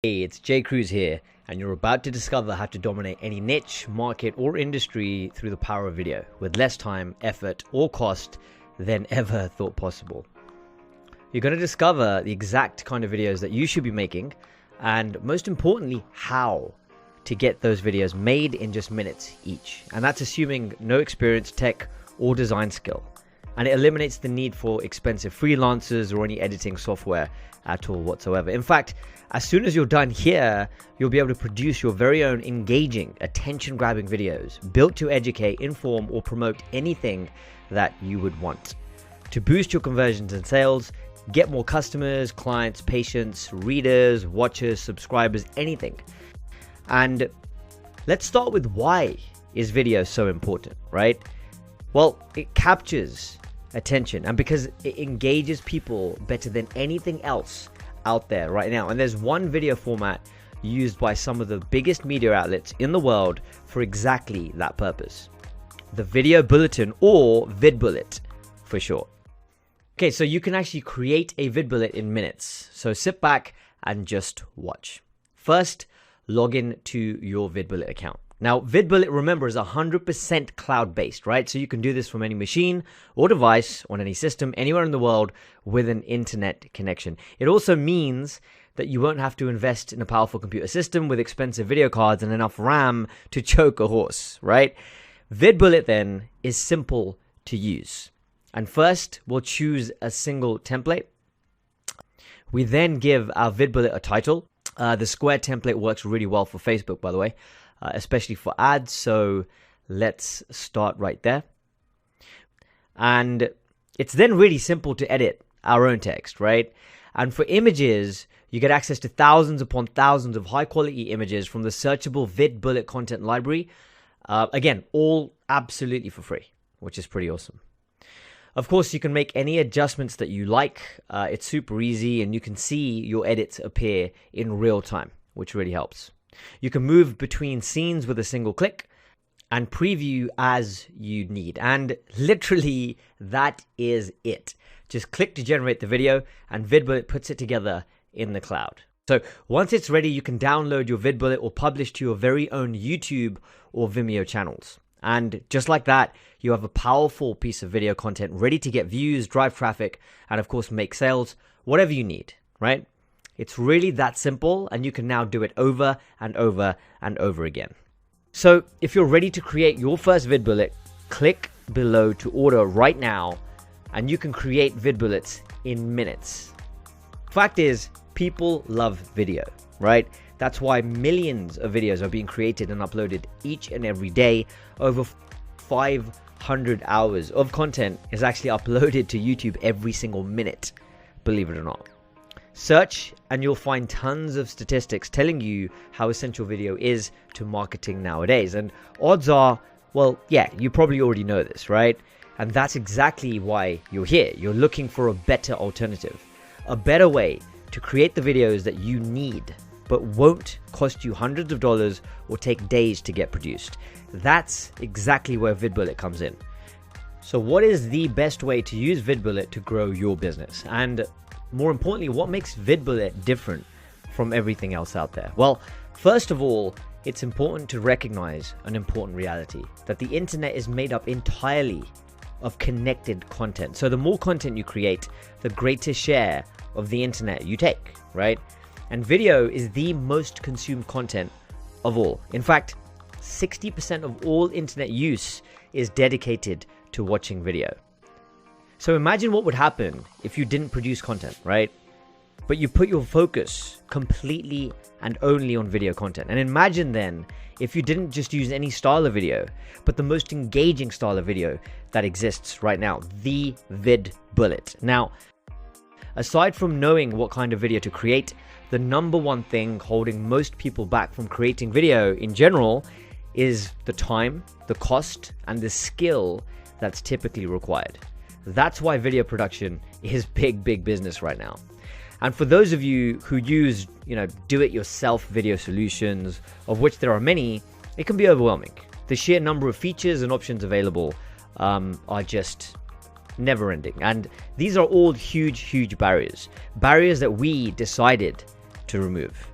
Hey, it's Jay Cruz here, and you're about to discover how to dominate any niche, market, or industry through the power of video with less time, effort, or cost than ever thought possible. You're going to discover the exact kind of videos that you should be making, and most importantly, how to get those videos made in just minutes each. And that's assuming no experience, tech, or design skill. And it eliminates the need for expensive freelancers or any editing software at all whatsoever. In fact, as soon as you're done here, you'll be able to produce your very own engaging, attention-grabbing videos built to educate, inform, or promote anything that you would want. To boost your conversions and sales, get more customers, clients, patients, readers, watchers, subscribers, anything. And let's start with why is video so important, right? Well, it captures attention, and because it engages people better than anything else out there right now. And there's one video format used by some of the biggest media outlets in the world for exactly that purpose: the video bulletin, or VidBullet for short. Okay, so you can actually create a VidBullet in minutes. So sit back and just watch. First, log in to your VidBullet account. Now, VidBullet, remember, is 100% cloud-based, right? So you can do this from any machine or device on any system, anywhere in the world with an internet connection. It also means that you won't have to invest in a powerful computer system with expensive video cards and enough RAM to choke a horse, right? VidBullet then is simple to use. And first, we'll choose a single template. We then give our VidBullet a title. The square template works really well for Facebook, by the way. Especially for ads, so let's start right there. And it's then really simple to edit our own text, right? And for images, you get access to thousands upon thousands of high quality images from the searchable VidBullet content library. Again, all absolutely for free, which is pretty awesome. Of course, you can make any adjustments that you like. It's super easy, and you can see your edits appear in real time, which really helps. You can move between scenes with a single click and preview as you need. And literally, that is it. Just click to generate the video, and VidBullet puts it together in the cloud. So once it's ready, you can download your VidBullet or publish to your very own YouTube or Vimeo channels. And just like that, you have a powerful piece of video content ready to get views, drive traffic, and of course, make sales, whatever you need, right? It's really that simple, and you can now do it over and over and over again. So if you're ready to create your first VidBullet, click below to order right now, and you can create VidBullets in minutes. Fact is, people love video, right? That's why millions of videos are being created and uploaded each and every day. Over 500 hours of content is actually uploaded to YouTube every single minute, believe it or not. Search and you'll find tons of statistics telling you how essential video is to marketing nowadays. And odds are, well, yeah, you probably already know this, right? And that's exactly why you're here. You're looking for a better alternative, a better way to create the videos that you need, but won't cost you hundreds of dollars or take days to get produced. That's exactly where VidBullet comes in. So what is the best way to use VidBullet to grow your business? And more importantly, what makes VidBullet different from everything else out there? Well, first of all, it's important to recognize an important reality, that the internet is made up entirely of connected content. So the more content you create, the greater share of the internet you take, right? And video is the most consumed content of all. In fact, 60% of all internet use is dedicated to watching video. So imagine what would happen if you didn't produce content, right? But you put your focus completely and only on video content. And imagine then if you didn't just use any style of video, but the most engaging style of video that exists right now, the VidBullet. Now, aside from knowing what kind of video to create, the number one thing holding most people back from creating video in general is the time, the cost, and the skill that's typically required. That's why video production is big business right now. And for those of you who use, do-it-yourself video solutions, of which there are many, it can be overwhelming. The sheer number of features and options available are just never ending. And these are all huge barriers that we decided to remove.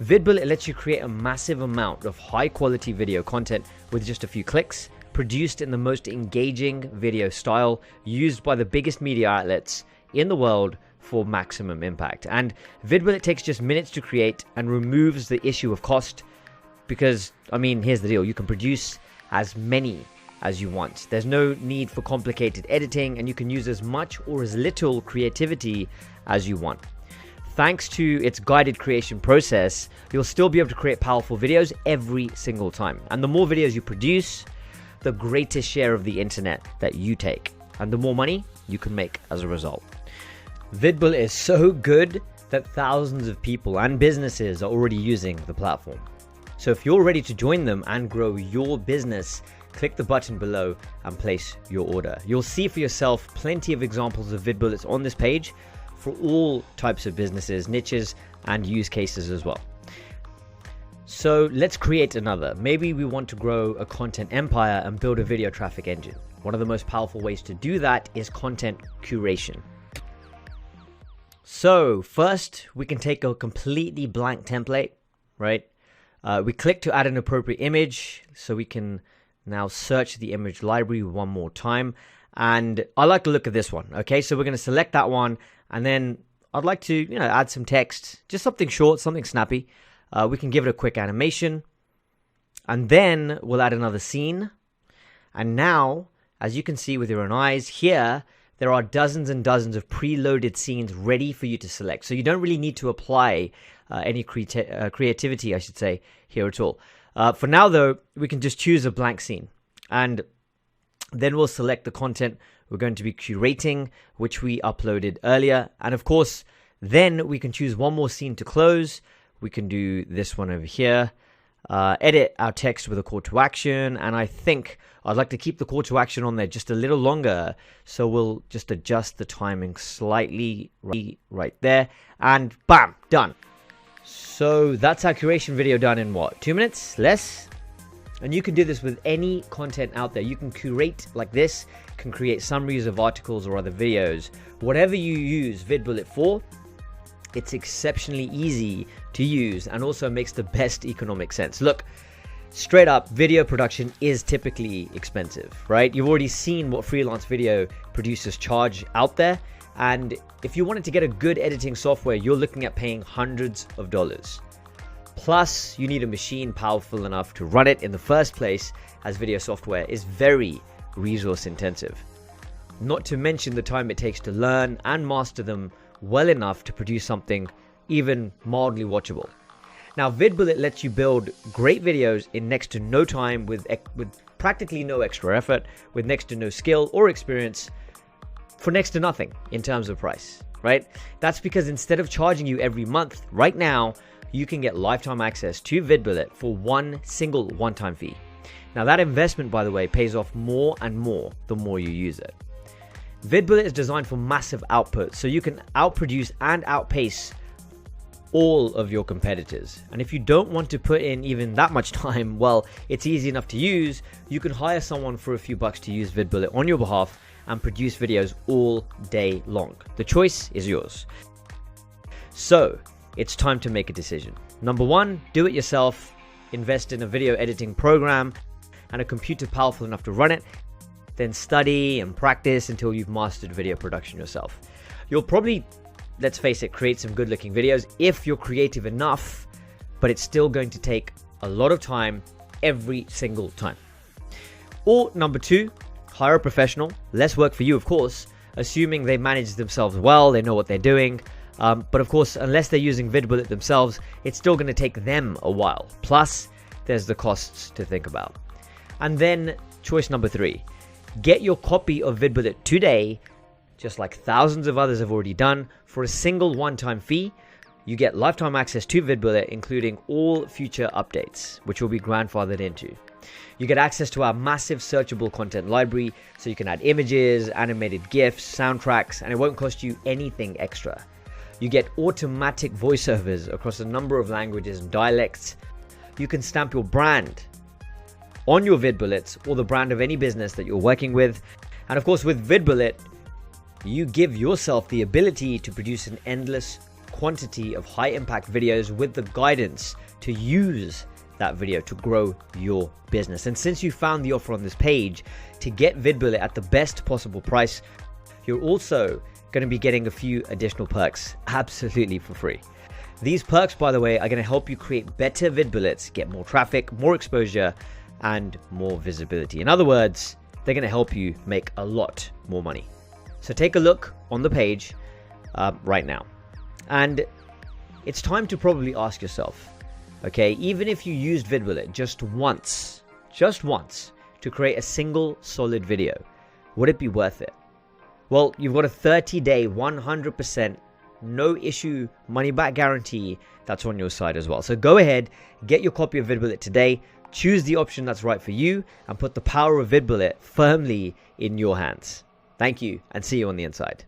VidBullet lets you create a massive amount of high-quality video content with just a few clicks, produced in the most engaging video style, used by the biggest media outlets in the world for maximum impact. And VidBullet takes just minutes to create and removes the issue of cost because, I mean, here's the deal. You can produce as many as you want. There's no need for complicated editing, and you can use as much or as little creativity as you want. Thanks to its guided creation process, you'll still be able to create powerful videos every single time. And the more videos you produce, the greater share of the internet that you take, and the more money you can make as a result. VidBullet is so good that thousands of people and businesses are already using the platform. So if you're ready to join them and grow your business, click the button below and place your order. You'll see for yourself plenty of examples of VidBullets on this page for all types of businesses, niches, and use cases as well. So let's create another. Maybe we want to grow a content empire and build a video traffic engine. One of the most powerful ways to do that is content curation. So first, we can take a completely blank template, right? We click to add an appropriate image, so we can now search the image library one more time. And I like the look of this one, okay? So we're going to select that one, and then I'd like to, add some text, just something short, something snappy. We can give it a quick animation, and then we'll add another scene. And now, as you can see with your own eyes here, there are dozens and dozens of preloaded scenes ready for you to select. So you don't really need to apply any creativity, I should say, here at all. For now, though, we can just choose a blank scene. And then we'll select the content we're going to be curating, which we uploaded earlier. And of course, then we can choose one more scene to close. We can do this one over here. Edit our text with a call to action, and I think I'd like to keep the call to action on there just a little longer, so we'll just adjust the timing slightly right there, and bam, done. So that's our curation video done in what, 2 minutes? Less? And you can do this with any content out there. You can curate like this, can create summaries of articles or other videos. Whatever you use VidBullet for, it's exceptionally easy to use and also makes the best economic sense. Look, straight up, video production is typically expensive, right? You've already seen what freelance video producers charge out there. And if you wanted to get a good editing software, you're looking at paying hundreds of dollars. Plus, you need a machine powerful enough to run it in the first place, as video software is very resource intensive. Not to mention the time it takes to learn and master them well enough to produce something even mildly watchable. Now, VidBullet lets you build great videos in next to no time with practically no extra effort, with next to no skill or experience, for next to nothing in terms of price, right? That's because instead of charging you every month, right now, you can get lifetime access to VidBullet for one single one-time fee. Now, that investment, by the way, pays off more and more the more you use it. VidBullet is designed for massive output, so you can outproduce and outpace all of your competitors. And if you don't want to put in even that much time, well, it's easy enough to use. You can hire someone for a few bucks to use VidBullet on your behalf and produce videos all day long. The choice is yours. So it's time to make a decision. Number one, do it yourself. Invest in a video editing program and a computer powerful enough to run it. Then study and practice until you've mastered video production yourself. You'll probably, let's face it, create some good looking videos if you're creative enough, but it's still going to take a lot of time every single time. Or number two, hire a professional, less work for you, of course, assuming they manage themselves well, they know what they're doing. But of course, unless they're using VidBullet themselves, it's still going to take them a while. Plus, there's the costs to think about. And then choice number three, get your copy of VidBullet today, just like thousands of others have already done, for a single one-time fee. You get lifetime access to VidBullet, including all future updates, which will be grandfathered into. You get access to our massive searchable content library, so you can add images, animated GIFs, soundtracks, and it won't cost you anything extra. You get automatic voiceovers across a number of languages and dialects. You can stamp your brand on your VidBullets or the brand of any business that you're working with. And of course, with VidBullet, you give yourself the ability to produce an endless quantity of high impact videos with the guidance to use that video to grow your business. And since you found the offer on this page to get VidBullet at the best possible price, you're also going to be getting a few additional perks absolutely for free. These perks, by the way, are going to help you create better VidBullets, get more traffic, more exposure, and more visibility. In other words, they're going to help you make a lot more money. So take a look on the page right now. And it's time to probably ask yourself, okay, even if you used VidBullet just once to create a single solid video, would it be worth it? Well, you've got a 30-day, 100% no issue money back guarantee that's on your side as well. So go ahead, get your copy of VidBullet today, choose the option that's right for you, and put the power of VidBullet firmly in your hands. Thank you, and see you on the inside.